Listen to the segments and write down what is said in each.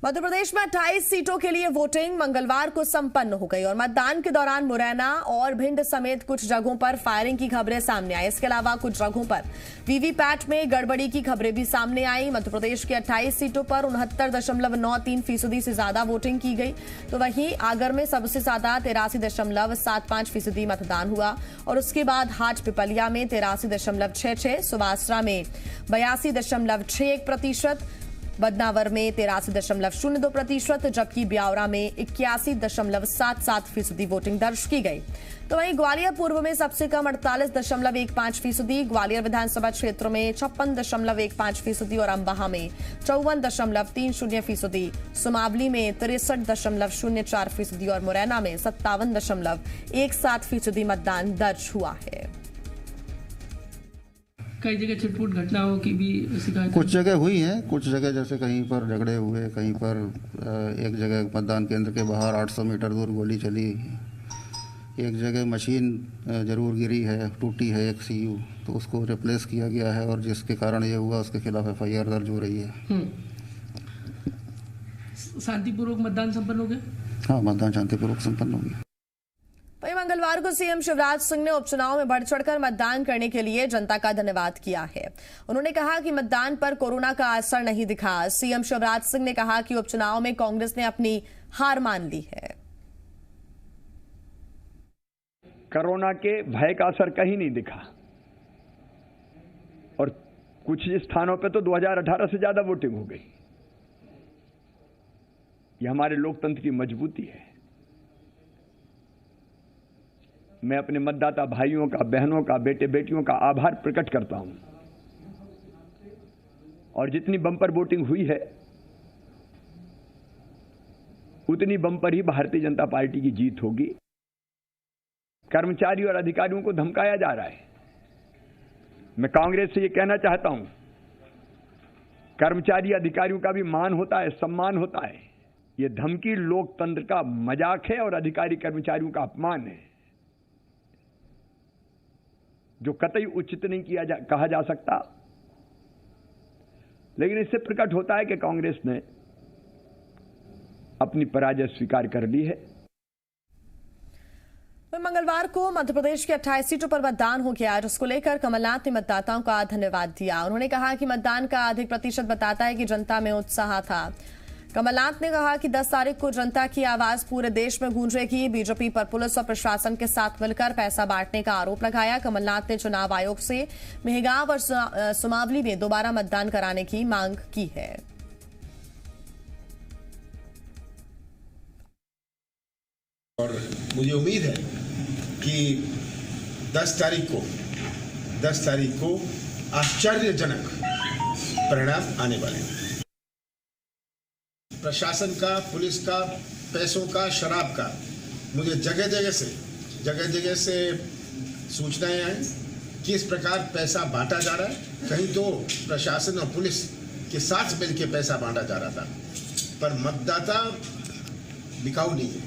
मध्य प्रदेश में 28 सीटों के लिए वोटिंग मंगलवार को संपन्न हो गई और मतदान के दौरान मुरैना और भिंड समेत कुछ जगहों पर फायरिंग की खबरें सामने आई। इसके अलावा कुछ जगहों पर वीवीपैट में गड़बड़ी की खबरें भी सामने आई। मध्य प्रदेश की 28 सीटों पर 69.93% से ज्यादा वोटिंग की गई, तो वहीं आगर में सबसे ज्यादा 83.75% मतदान हुआ और उसके बाद हाट पिपलिया में 83.66, सुवासरा में 82.61%, बदनावर में 83.02%, जबकि ब्यावरा में 81.77% वोटिंग दर्ज की गई। तो वहीं ग्वालियर पूर्व में सबसे कम 48.15%, ग्वालियर विधानसभा क्षेत्र में 56.15% और अम्बाहा में 54.30%, सुमावली में 63.04% और मुरैना में 57.17% मतदान दर्ज हुआ है। कई जगह छिटपुट घटनाओं की भी शिकायत कुछ जगह हुई है, कुछ जगह जैसे कहीं पर झगड़े हुए, कहीं पर एक जगह मतदान केंद्र के बाहर 800 मीटर दूर गोली चली, एक जगह मशीन जरूर गिरी है, टूटी है एक सीयू, तो उसको रिप्लेस किया गया है और जिसके कारण ये हुआ उसके खिलाफ FIR दर्ज हो रही है। शांतिपूर्वक मतदान संपन्न हो गया? हाँ, मतदान शांतिपूर्वक संपन्न हो गया। वहीं मंगलवार को सीएम शिवराज सिंह ने उपचुनाव में बढ़ चढ़कर मतदान करने के लिए जनता का धन्यवाद किया है। उन्होंने कहा कि मतदान पर कोरोना का असर नहीं दिखा। सीएम शिवराज सिंह ने कहा कि उपचुनाव में कांग्रेस ने अपनी हार मान ली है। कोरोना के भय का असर कहीं नहीं दिखा और कुछ स्थानों पे तो 2018 से ज्यादा वोटिंग हो गई। ये हमारे लोकतंत्र की मजबूती है। मैं अपने मतदाता भाइयों का, बहनों का, बेटे बेटियों का आभार प्रकट करता हूं और जितनी बम्पर वोटिंग हुई है उतनी बम्पर ही भारतीय जनता पार्टी की जीत होगी। कर्मचारी और अधिकारियों को धमकाया जा रहा है। मैं कांग्रेस से ये कहना चाहता हूं, कर्मचारी अधिकारियों का भी मान होता है, सम्मान होता है। ये धमकी लोकतंत्र का मजाक है और अधिकारी कर्मचारियों का अपमान है, जो कतई उचित नहीं कहा जा सकता। लेकिन इससे प्रकट होता है कि कांग्रेस ने अपनी पराजय स्वीकार कर ली है। मंगलवार को मध्य प्रदेश की 28 सीटों पर मतदान हो गया, जिसको लेकर कमलनाथ ने मतदाताओं का धन्यवाद दिया। उन्होंने कहा कि मतदान का अधिक प्रतिशत बताता है कि जनता में उत्साह था। कमलनाथ ने कहा कि 10 तारीख को जनता की आवाज पूरे देश में गूंजेगी। बीजेपी पर पुलिस और प्रशासन के साथ मिलकर पैसा बांटने का आरोप लगाया। कमलनाथ ने चुनाव आयोग से मेहगांव और सुमावली में दोबारा मतदान कराने की मांग की है। और मुझे उम्मीद है कि 10 तारीख को आश्चर्यजनक परिणाम आने वाले हैं। प्रशासन का, पुलिस का, पैसों का, शराब का, मुझे जगह जगह से सूचनाएं आई कि इस प्रकार पैसा बांटा जा रहा है। कहीं तो प्रशासन और पुलिस के साथ मिलकर पैसा बांटा जा रहा था, पर मतदाता बिकाऊ नहीं है।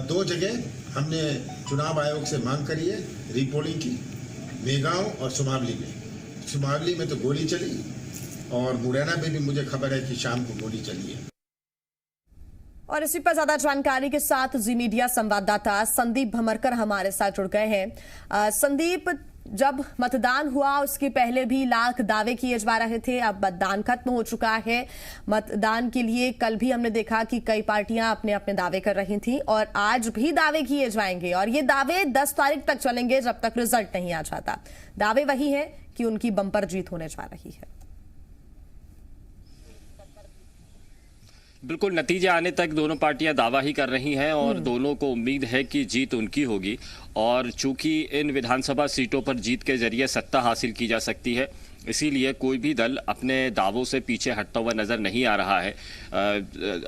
2 जगह हमने चुनाव आयोग से मांग करी है रीपोलिंग की, मेहगांव और सुमावली में तो गोली चली और मुरैना में भी मुझे खबर है कि शाम को गोली चली है। और इसी पर ज्यादा जानकारी के साथ जी मीडिया संवाददाता संदीप भमरकर हमारे साथ जुड़ गए हैं। संदीप, जब मतदान हुआ उसके पहले भी लाख दावे किए जा रहे थे, अब मतदान खत्म हो चुका है। मतदान के लिए कल भी हमने देखा कि कई पार्टियां अपने अपने दावे कर रही थी और आज भी दावे किए जाएंगे और ये दावे 10 तारीख तक चलेंगे जब तक रिजल्ट नहीं आ जाता। दावे वही है कि उनकी बम्पर जीत होने जा रही है। बिल्कुल, नतीजे आने तक दोनों पार्टियां दावा ही कर रही हैं और दोनों को उम्मीद है कि जीत उनकी होगी। और चूंकि इन विधानसभा सीटों पर जीत के जरिए सत्ता हासिल की जा सकती है, इसीलिए कोई भी दल अपने दावों से पीछे हटता हुआ नजर नहीं आ रहा है।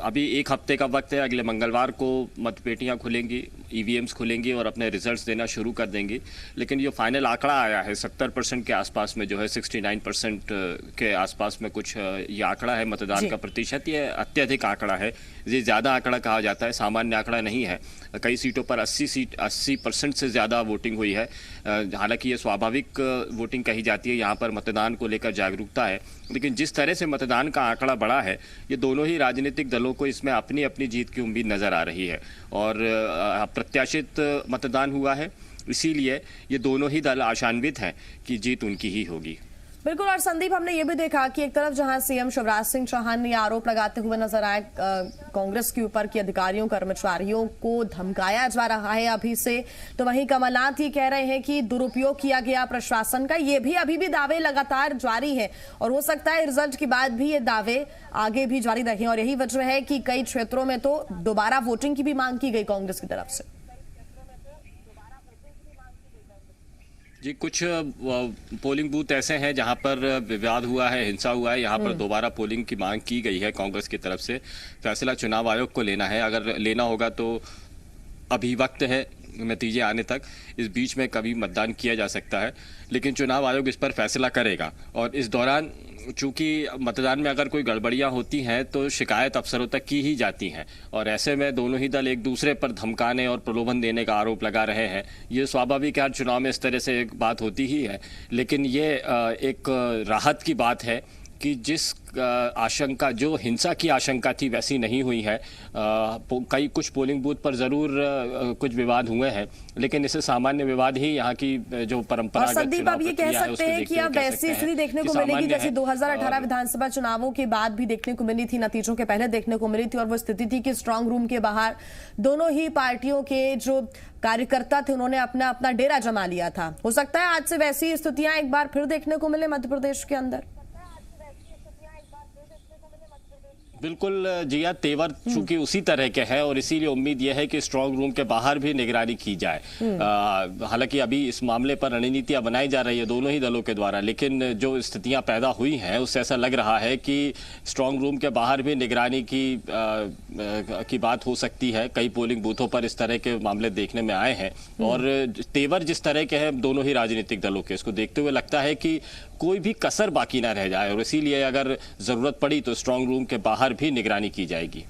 अभी 1 हफ्ते का वक्त है। अगले मंगलवार को मतपेटियां खुलेंगी, EVMs खुलेंगी और अपने रिजल्ट्स देना शुरू कर देंगी। लेकिन जो फाइनल आंकड़ा आया है 70% के आसपास में, जो है 69% के आसपास में कुछ ये आंकड़ा है मतदान का प्रतिशत, ये अत्यधिक आंकड़ा है। ये ज़्यादा आंकड़ा कहा जाता है, सामान्य आंकड़ा नहीं है। कई सीटों पर 80% से ज़्यादा वोटिंग हुई है। हालांकि ये स्वाभाविक वोटिंग कही जाती है। यहाँ पर मतदान मतदान को लेकर जागरूकता है, लेकिन जिस तरह से मतदान का आंकड़ा बढ़ा है, ये दोनों ही राजनीतिक दलों को इसमें अपनी अपनी जीत की उम्मीद नजर आ रही है और प्रत्याशित मतदान हुआ है, इसीलिए ये दोनों ही दल आशान्वित हैं कि जीत उनकी ही होगी। बिल्कुल। और संदीप, हमने ये भी देखा कि एक तरफ जहां सीएम शिवराज सिंह चौहान ने आरोप लगाते हुए नजर आए कांग्रेस के ऊपर कि अधिकारियों कर्मचारियों को धमकाया जा रहा है अभी से, तो वहीं कमलनाथ ही कह रहे हैं कि दुरुपयोग किया गया प्रशासन का। ये भी अभी भी दावे लगातार जारी है और हो सकता है रिजल्ट के बाद भी ये दावे आगे भी जारी रहे और यही वजह है कि कई क्षेत्रों में तो दोबारा वोटिंग की भी मांग की गई कांग्रेस की तरफ से। जी, कुछ पोलिंग बूथ ऐसे हैं जहां पर विवाद हुआ है, हिंसा हुआ है, यहां पर दोबारा पोलिंग की मांग की गई है कांग्रेस की तरफ से। फैसला चुनाव आयोग को लेना है, अगर लेना होगा तो अभी वक्त है नतीजे आने तक, इस बीच में कभी मतदान किया जा सकता है, लेकिन चुनाव आयोग इस पर फैसला करेगा। और इस दौरान चूंकि मतदान में अगर कोई गड़बड़ियां होती हैं तो शिकायत अफसरों तक की ही जाती हैं और ऐसे में दोनों ही दल एक दूसरे पर धमकाने और प्रलोभन देने का आरोप लगा रहे हैं। ये स्वाभाविक है, हर चुनाव में इस तरह से एक बात होती ही है, लेकिन ये एक राहत की बात है कि जिस आशंका, जो हिंसा की आशंका थी वैसी नहीं हुई है। कई कुछ पोलिंग बूथ पर जरूर कुछ विवाद हुए हैं, लेकिन इसे सामान्य विवाद ही यहाँ की जो परंपरागत और संदीप, आप ये कह सकते हैं कि अब वैसी स्थिति देखने को मिलेगी जैसे 2018 विधानसभा चुनावों के बाद भी देखने को मिली थी, नतीजों के पहले देखने को मिली थी, और वो स्थिति थी कि स्ट्रांग रूम के बाहर दोनों ही पार्टियों के जो कार्यकर्ता थे उन्होंने अपना अपना डेरा जमा लिया था। हो सकता है आज से वैसी स्थितियां एक बार फिर देखने को मिले मध्य प्रदेश के अंदर। बिल्कुल जिया, तेवर चूंकि उसी तरह के है और इसीलिए उम्मीद यह है कि स्ट्रांग रूम के बाहर भी निगरानी की जाए। हालांकि अभी इस मामले पर रणनीतियां बनाई जा रही है दोनों ही दलों के द्वारा, लेकिन जो स्थितियां पैदा हुई हैं उससे ऐसा लग रहा है कि स्ट्रांग रूम के बाहर भी निगरानी की बात हो सकती है। कई पोलिंग बूथों पर इस तरह के मामले देखने में आए हैं और तेवर जिस तरह के हैं दोनों ही राजनीतिक दलों के, इसको देखते हुए लगता है कि कोई भी कसर बाकी ना रह जाए और इसीलिए अगर जरूरत पड़ी तो स्ट्रांग रूम के बाहर भी निगरानी की जाएगी।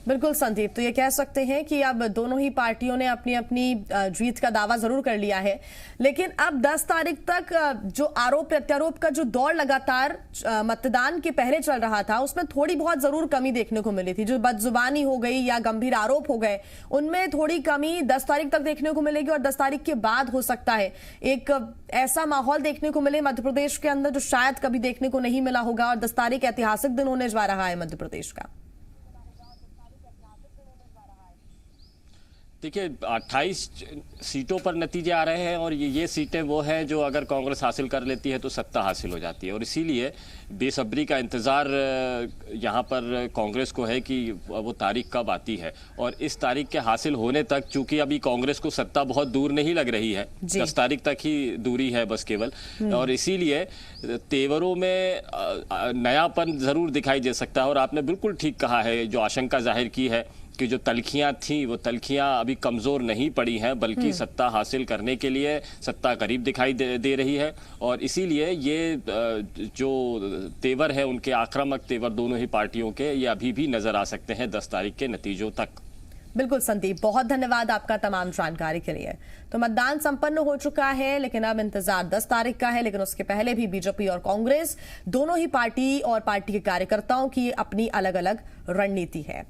बिल्कुल संदीप, तो ये कह सकते हैं कि अब दोनों ही पार्टियों ने अपनी अपनी जीत का दावा जरूर कर लिया है, लेकिन अब 10 तारीख तक जो आरोप प्रत्यारोप का जो दौर लगातार मतदान के पहले चल रहा था उसमें थोड़ी बहुत जरूर कमी देखने को मिली थी। जो बदजुबानी हो गई या गंभीर आरोप हो गए उनमें थोड़ी कमी 10 तारीख तक देखने को मिलेगी और 10 तारीख के बाद हो सकता है एक ऐसा माहौल देखने को मिले मध्य प्रदेश के अंदर जो शायद कभी देखने को नहीं मिला होगा। और 10 तारीख ऐतिहासिक दिन होने जा रहा है मध्य प्रदेश का। देखिए, 28 सीटों पर नतीजे आ रहे हैं और ये सीटें वो हैं जो अगर कांग्रेस हासिल कर लेती है तो सत्ता हासिल हो जाती है और इसीलिए बेसब्री का इंतज़ार यहाँ पर कांग्रेस को है कि वो तारीख कब आती है। और इस तारीख के हासिल होने तक चूंकि अभी कांग्रेस को सत्ता बहुत दूर नहीं लग रही है, 10 तारीख तक ही दूरी है बस केवल, और इसीलिए तेवरों में नयापन ज़रूर दिखाई दे सकता है। और आपने बिल्कुल ठीक कहा है, जो आशंका जाहिर की है कि जो तलखियां थी वो तलखियां अभी कमज़ोर नहीं पड़ी हैं, बल्कि सत्ता हासिल करने के लिए सत्ता करीब दिखाई दे रही है। और इसीलिए ये जो तेवर है उनके आक्रामक तेवर दोनों ही पार्टियों के, ये अभी भी नज़र आ सकते हैं 10 तारीख के नतीजों तक। बिल्कुल संदीप, बहुत धन्यवाद आपका तमाम जानकारी के लिए। तो मतदान संपन्न हो चुका है, लेकिन अब इंतजार 10 तारीख का है, लेकिन उसके पहले भी बीजेपी और कांग्रेस दोनों ही पार्टी और पार्टी के कार्यकर्ताओं की अपनी अलग अलग रणनीति है।